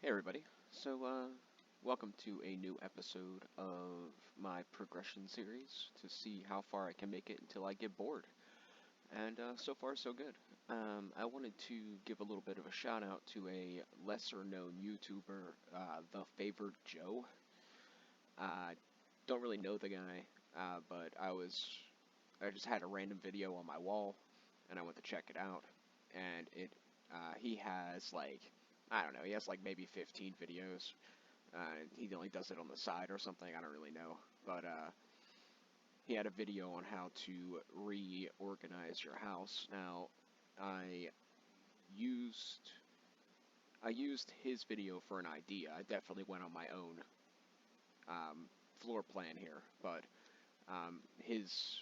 Hey everybody. Welcome to a new episode of my progression series to see how far I can make it until I get bored. And so far, so good. I wanted to give a little bit of a shout out to a lesser known YouTuber, The Favored Joe. I don't really know the guy, but I just had a random video on my wall, and I went to check it out, and he has like, I don't know, he has like maybe 15 videos. He only does it on the side or something, I don't really know. But he had a video on how to reorganize your house. Now, I used I used his video for an idea. I definitely went on my own floor plan here, but his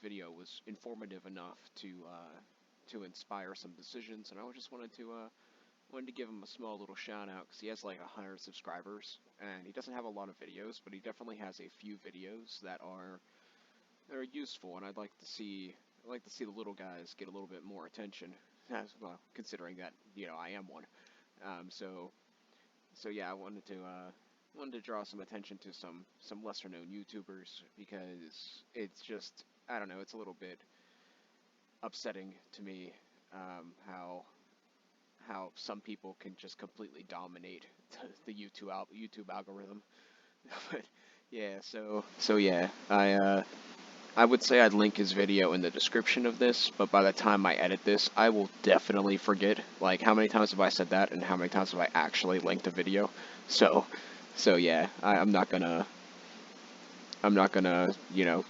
video was informative enough to inspire some decisions, and I just wanted to give him a small little shout out because he has like 100 subscribers, and he doesn't have a lot of videos, but he definitely has a few videos that are useful, and I'd like to see the little guys get a little bit more attention as well, considering that I am one. Um, so so yeah, I wanted to draw some attention to some lesser known YouTubers because it's just, I don't know, it's a little bit upsetting to me, how some people can just completely dominate the YouTube algorithm. But yeah, so yeah, I would say I'd link his video in the description of this, but by the time I edit this, I will definitely forget. Like, how many times have I said that, and how many times have I actually linked the video? So, so yeah, I'm not gonna,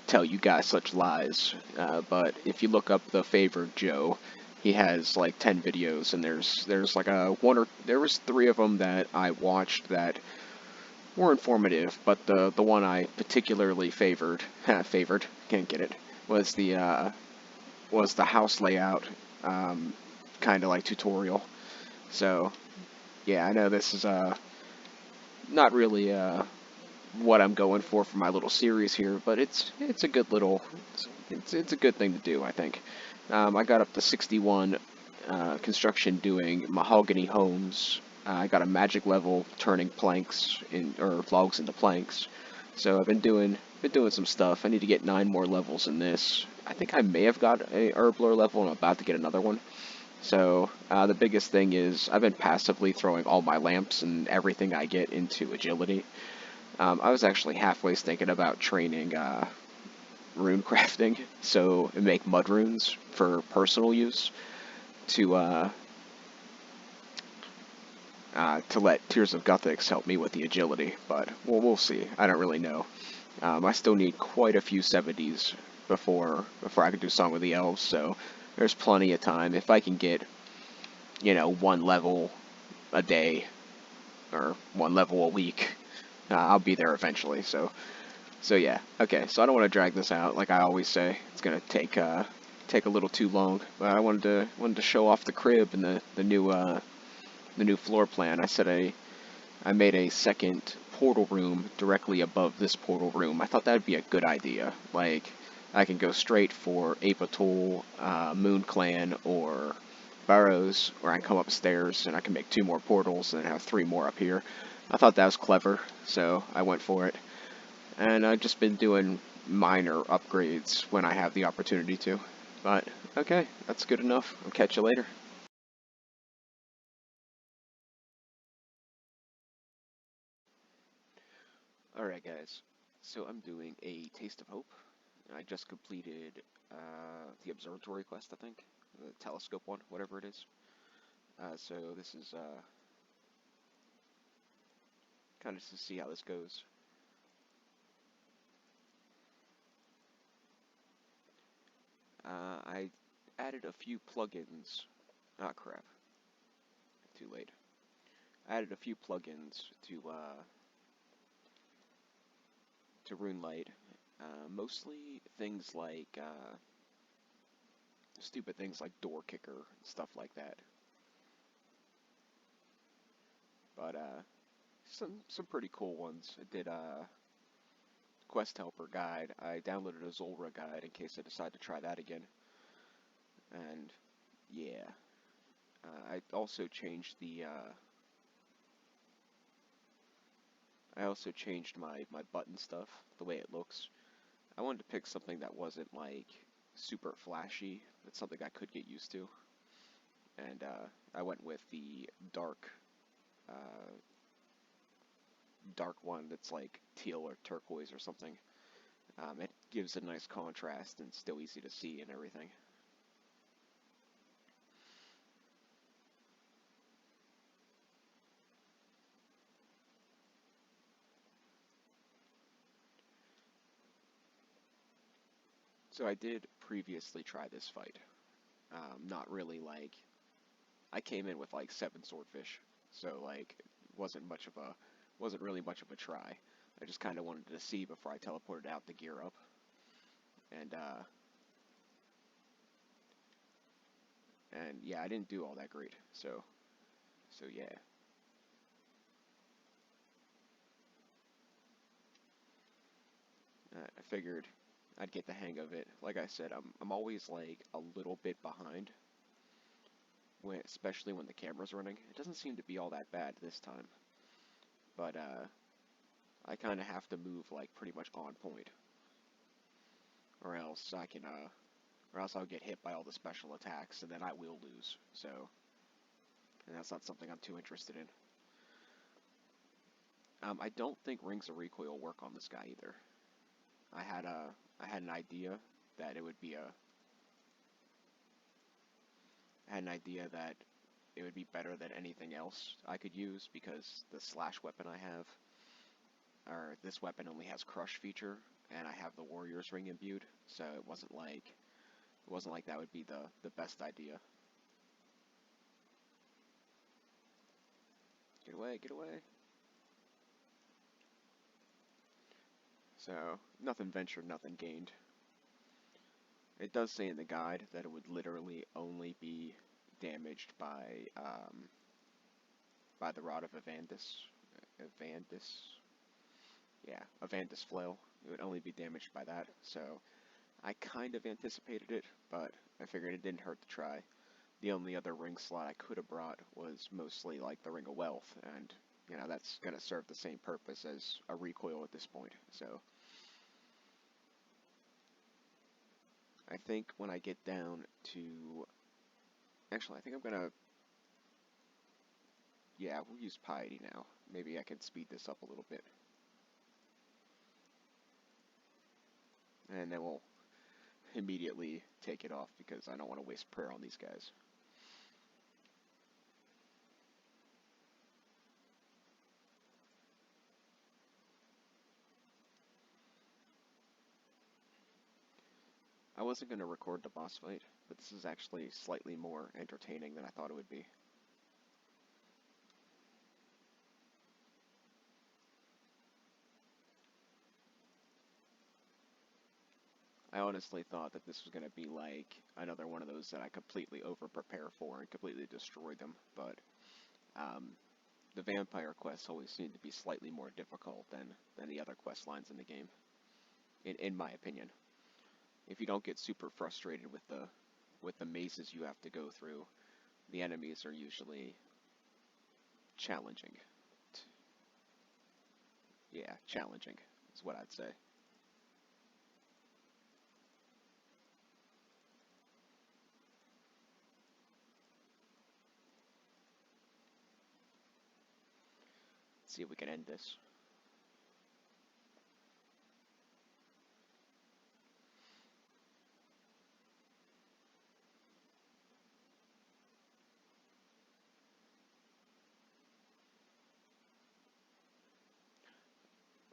tell you guys such lies. But if you look up the favored Joe, he has like 10 videos, and there's like there was three of them that I watched that were informative, but the one I particularly favored, can't get it, was the house layout, kind of like tutorial. So yeah, I know this is not really what I'm going for my little series here, but it's a good little it's a good thing to do, I think. I got up to 61 construction doing mahogany homes. I got a magic level turning planks or logs into planks. So I've been doing some stuff. I need to get 9 more levels in this. I think I may have got a herbler level, and I'm about to get another one. So the biggest thing is I've been passively throwing all my lamps and everything I get into agility. I was actually halfway thinking about training rune crafting, so make mud runes for personal use to uh, to let Tears of Guthix help me with the agility. But we'll see. I don't really know. I still need quite a few 70s before I can do Song with the Elves, so there's plenty of time. If I can get, one level a day or one level a week, I'll be there eventually. So yeah, okay. So I don't want to drag this out. Like I always say, it's gonna take a little too long. But I wanted to show off the crib and the new floor plan. I made a second portal room directly above this portal room. I thought that'd be a good idea. Like I can go straight for Apatool, Moon Clan, or Burrows, or I can come upstairs and I can make 2 more portals and have 3 more up here. I thought that was clever, so I went for it. And I've just been doing minor upgrades when I have the opportunity to. But, okay, that's good enough. I'll catch you later. Alright, guys. So I'm doing a Taste of Hope. I just completed the observatory quest, I think. The telescope one, whatever it is. So this is kind of to see how this goes. I added a few plugins. Ah, crap. Too late. I added a few plugins to RuneLight. Mostly things like stupid things like door kicker, stuff like that. But some pretty cool ones. I did quest helper guide. I downloaded a Zulrah guide in case I decide to try that again. And yeah, I also changed I also changed my button stuff, the way it looks. I wanted to pick something that wasn't like super flashy, but something I could get used to. And I went with the uh, dark one that's like teal or turquoise or something. It gives a nice contrast and still easy to see and everything. So I did previously try this fight. Not really like I came in with like 7 swordfish, so like it wasn't really much of a try. I just kind of wanted to see before I teleported out to gear up, and yeah, I didn't do all that great. So yeah, I figured I'd get the hang of it. Like I said, I'm always like a little bit behind when, especially when the camera's running. It doesn't seem to be all that bad this time, but I kind of have to move like pretty much on point, or else or else I'll get hit by all the special attacks, and then I will lose. So, and that's not something I'm too interested in. I don't think Rings of Recoil work on this guy either. I had an idea that it would be a I had an idea that it would be better than anything else I could use because the slash weapon I have, or this weapon only has crush feature, and I have the Warrior's Ring imbued, so it wasn't like that would be the best idea. Get away, get away. So, nothing ventured, nothing gained. It does say in the guide that it would literally only be damaged by the Rod of Evandis Flail. It would only be damaged by that, so I kind of anticipated it, but I figured it didn't hurt to try. The only other ring slot I could have brought was mostly like the Ring of Wealth, and that's going to serve the same purpose as a recoil at this point. So I think when I get down to, actually, I think I'm gonna, yeah, we'll use Piety now. Maybe I can speed this up a little bit, and then we'll immediately take it off because I don't want to waste prayer on these guys. I wasn't going to record the boss fight, but this is actually slightly more entertaining than I thought it would be. I honestly thought that this was going to be like another one of those that I completely over-prepare for and completely destroy them, but the vampire quests always seem to be slightly more difficult than the other quest lines in the game, in my opinion. If you don't get super frustrated with the mazes you have to go through, the enemies are usually challenging. Yeah, challenging is what I'd say. Let's see if we can end this.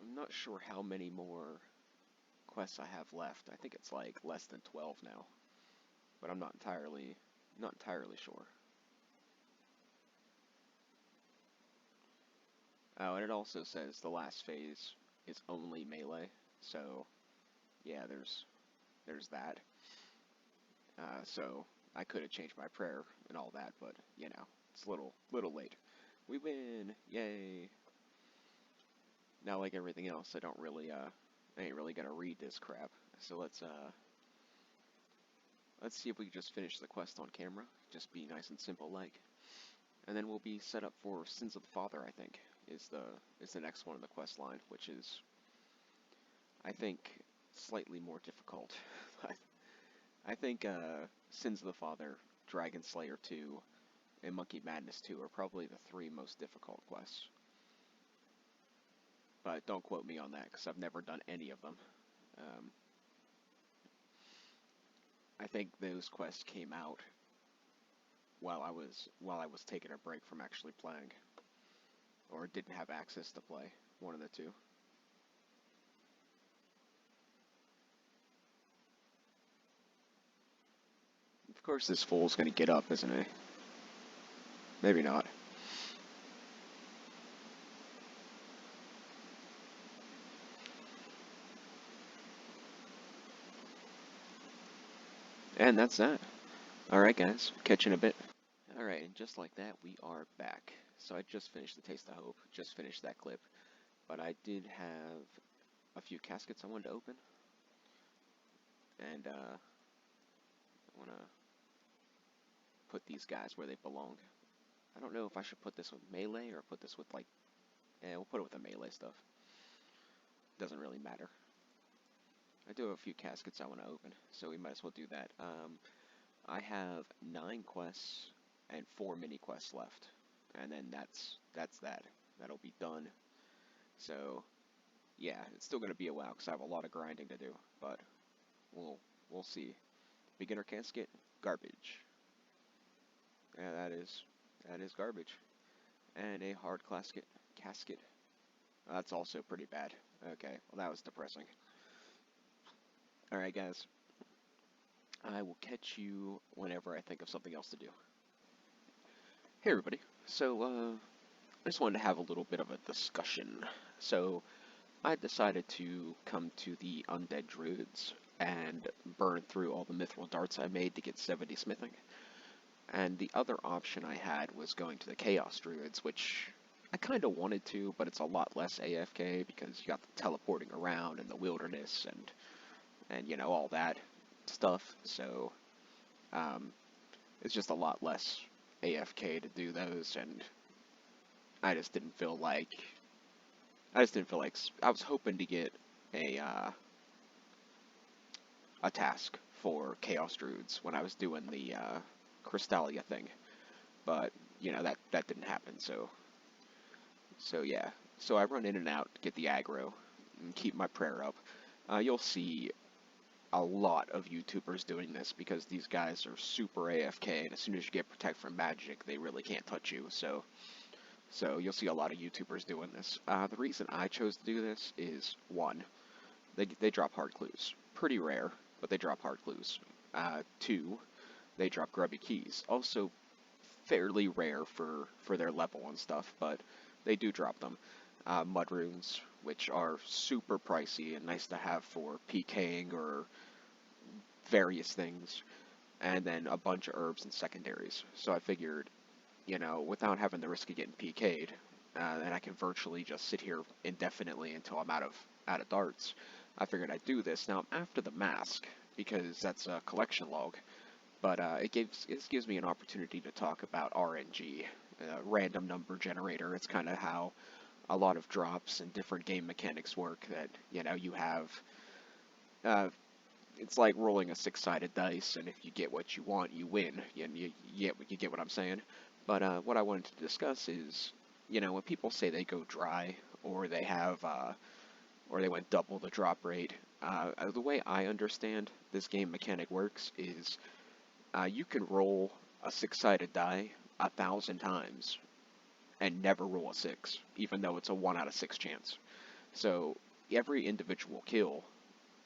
I'm not sure how many more quests I have left. I think it's like less than 12 now, but I'm not entirely sure. Oh, and it also says the last phase is only melee, so yeah, there's that. So I could have changed my prayer and all that, but it's a little late. We win! Yay! Now, like everything else, I ain't really gonna read this crap. So let's see if we can just finish the quest on camera. Just be nice and simple like. And then we'll be set up for Sins of the Father, I think. is the next one in the quest line, which is, I think, slightly more difficult. I think Sins of the Father, Dragon Slayer 2, and Monkey Madness 2 are probably the three most difficult quests. But don't quote me on that, because I've never done any of them. Um, I think those quests came out while I was taking a break from actually playing, or didn't have access to play. One of the two. Of course, this fool's gonna get up, isn't he? Maybe not. And that's that. Alright, guys. Catch you in a bit. Alright, and just like that, we are back. So I just finished the Taste of Hope, just finished that clip, but I did have a few caskets I wanted to open, and I want to put these guys where they belong. I don't know if I should put this with melee or put this with, like, we'll put it with the melee stuff. Doesn't really matter. I do have a few caskets I want to open, so we might as well do that. I have 9 quests and 4 mini quests left, and then that's that. That'll be done. So yeah, it's still gonna be a while because I have a lot of grinding to do, but we'll see. Beginner casket, garbage. Yeah, that is garbage. And a hard casket. That's also pretty bad. Okay, well that was depressing. All right, guys. I will catch you whenever I think of something else to do. Hey everybody. So, I just wanted to have a little bit of a discussion. So, I decided to come to the Undead Druids and burn through all the mithril darts I made to get 70 smithing. And the other option I had was going to the Chaos Druids, which I kind of wanted to, but it's a lot less AFK because you got the teleporting around and the wilderness and you know, all that stuff. So, it's just a lot less AFK to do those, and I just didn't feel like I was hoping to get a task for Chaos Druids when I was doing the Crystallia thing, but you know that didn't happen. So yeah, so I run in and out, get the aggro, and keep my prayer up. You'll see a lot of YouTubers doing this because these guys are super AFK, and as soon as you get Protect from Magic, they really can't touch you. So you'll see a lot of YouTubers doing this. The reason I chose to do this is, one, they drop hard clues. Pretty rare, but they drop hard clues. Two, they drop grubby keys. Also fairly rare for their level and stuff, but they do drop them. Mud runes, which are super pricey and nice to have for PKing or various things. And then a bunch of herbs and secondaries. So I figured, you know, without having the risk of getting PK'd, and I can virtually just sit here indefinitely until I'm out of darts. I figured I'd do this. Now I'm after the mask because that's a collection log, but it gives me an opportunity to talk about RNG, random number generator. It's kind of how a lot of drops and different game mechanics work. That you know you have. It's like rolling a 6-sided dice, and if you get what you want, you win. You get what I'm saying. But what I wanted to discuss is, you know, when people say they go dry or they have, or they went double the drop rate, the way I understand this game mechanic works is you can roll a 6-sided die 1,000 times and never roll a 6, even though it's a 1 out of 6 chance. So every individual kill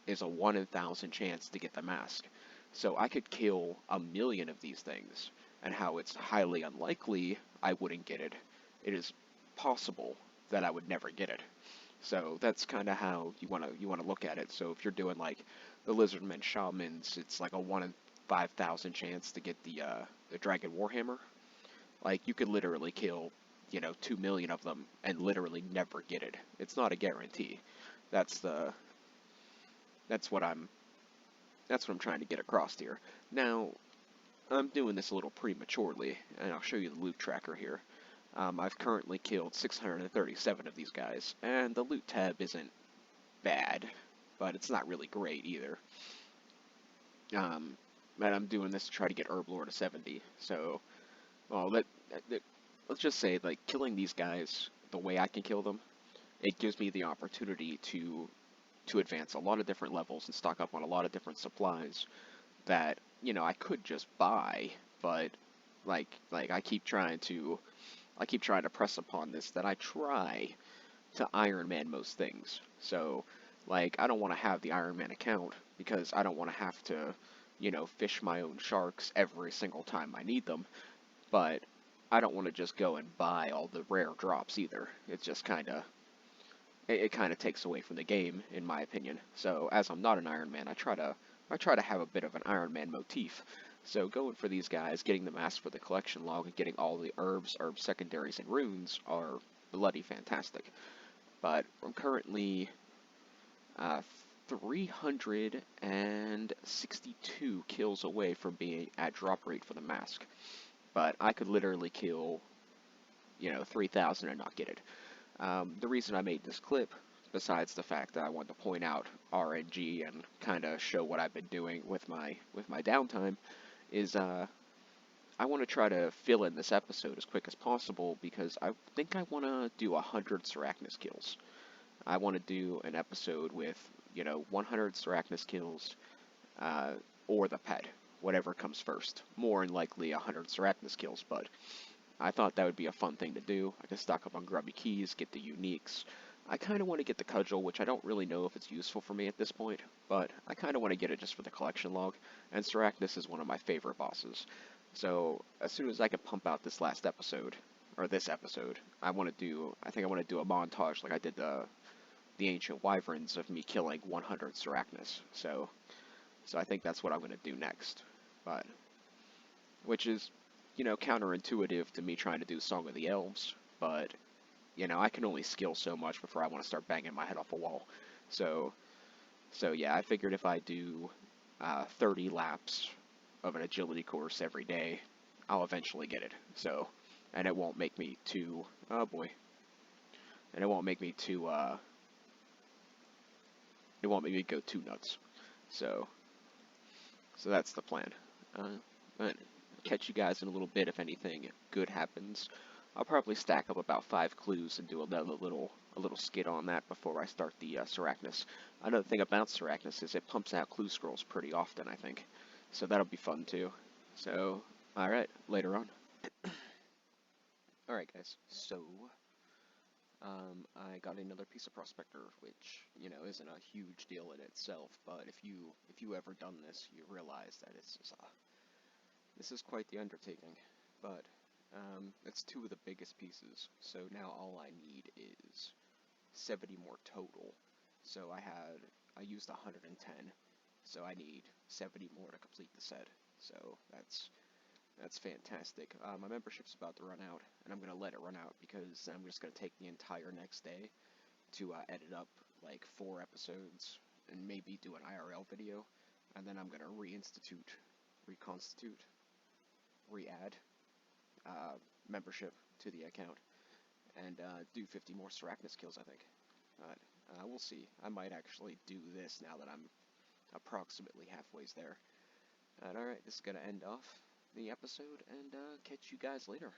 is a 1 in 1,000 chance to get the mask. So I could kill 1,000,000 of these things, and how it's highly unlikely I wouldn't get it. It is possible that I would never get it. So that's kind of how you want to look at it. So if you're doing like the Lizardmen Shamans, it's like a 1 in 5,000 chance to get the Dragon Warhammer. Like you could literally kill, you know, 2,000,000 of them and literally never get it. It's not a guarantee. That's the that's what I'm trying to get across here. Now, I'm doing this a little prematurely, and I'll show you the loot tracker here. I've currently killed 637 of these guys, and the loot tab isn't bad, but it's not really great either. And I'm doing this to try to get Herb Lore to 70, so, well, let's just say, like, killing these guys the way I can kill them, it gives me the opportunity to advance a lot of different levels and stock up on a lot of different supplies that, I could just buy, but, like I keep trying to press upon this that I try to Iron Man most things. So, like, I don't want to have the Iron Man account because I don't want to have to, fish my own sharks every single time I need them. But I don't want to just go and buy all the rare drops either. It's just it kind of takes away from the game, in my opinion. So, as I'm not an Iron Man, I try to have a bit of an Iron Man motif. So going for these guys, getting them asked for the collection log, and getting all the herbs, herb secondaries, and runes are bloody fantastic. But I'm currently 362 kills away from being at drop rate for the mask. But I could literally kill, 3,000 and not get it. The reason I made this clip, besides the fact that I wanted to point out RNG and kind of show what I've been doing with my downtime, is I want to try to fill in this episode as quick as possible because I think I want to do 100 Sarachnis kills. I want to do an episode with, 100 Sarachnis kills, or the pet, whatever comes first. More than likely 100 Sarachnis kills, but I thought that would be a fun thing to do. I could stock up on grubby keys, get the uniques. I kind of want to get the cudgel, which I don't really know if it's useful for me at this point, but I kind of want to get it just for the collection log, and Sarachnis is one of my favorite bosses. So, as soon as I can pump out this last episode, or this episode, I think I want to do a montage like I did the Ancient Wyverns of me killing 100 Sarachnis. So I think that's what I'm going to do next. But, which is, counterintuitive to me trying to do Song of the Elves, but, I can only skill so much before I want to start banging my head off a wall. So yeah, I figured if I do 30 laps of an agility course every day, I'll eventually get it. So, and it won't make me too, oh boy, and it won't make me too, it won't make me go too nuts. So that's the plan. But catch you guys in a little bit if anything good happens. I'll probably stack up about 5 clues and do a little skit on that before I start the Sarachnis. Another thing about Sarachnis is it pumps out clue scrolls pretty often, I think. So that'll be fun too. So, alright, later on. Alright guys, so I got another piece of Prospector, which, isn't a huge deal in itself, but if you ever done this, you realize that this is quite the undertaking. But it's 2 of the biggest pieces, so now all I need is 70 more total. So I used 110, so I need 70 more to complete the set. So that's fantastic. My membership's about to run out, and I'm going to let it run out because I'm just going to take the entire next day to edit up like 4 episodes and maybe do an IRL video, and then I'm going to reconstitute, re-add membership to the account, and do 50 more Sarachnis kills, I think. We'll see. I might actually do this now that I'm approximately halfway there. Alright, this is going to end off the episode, and catch you guys later.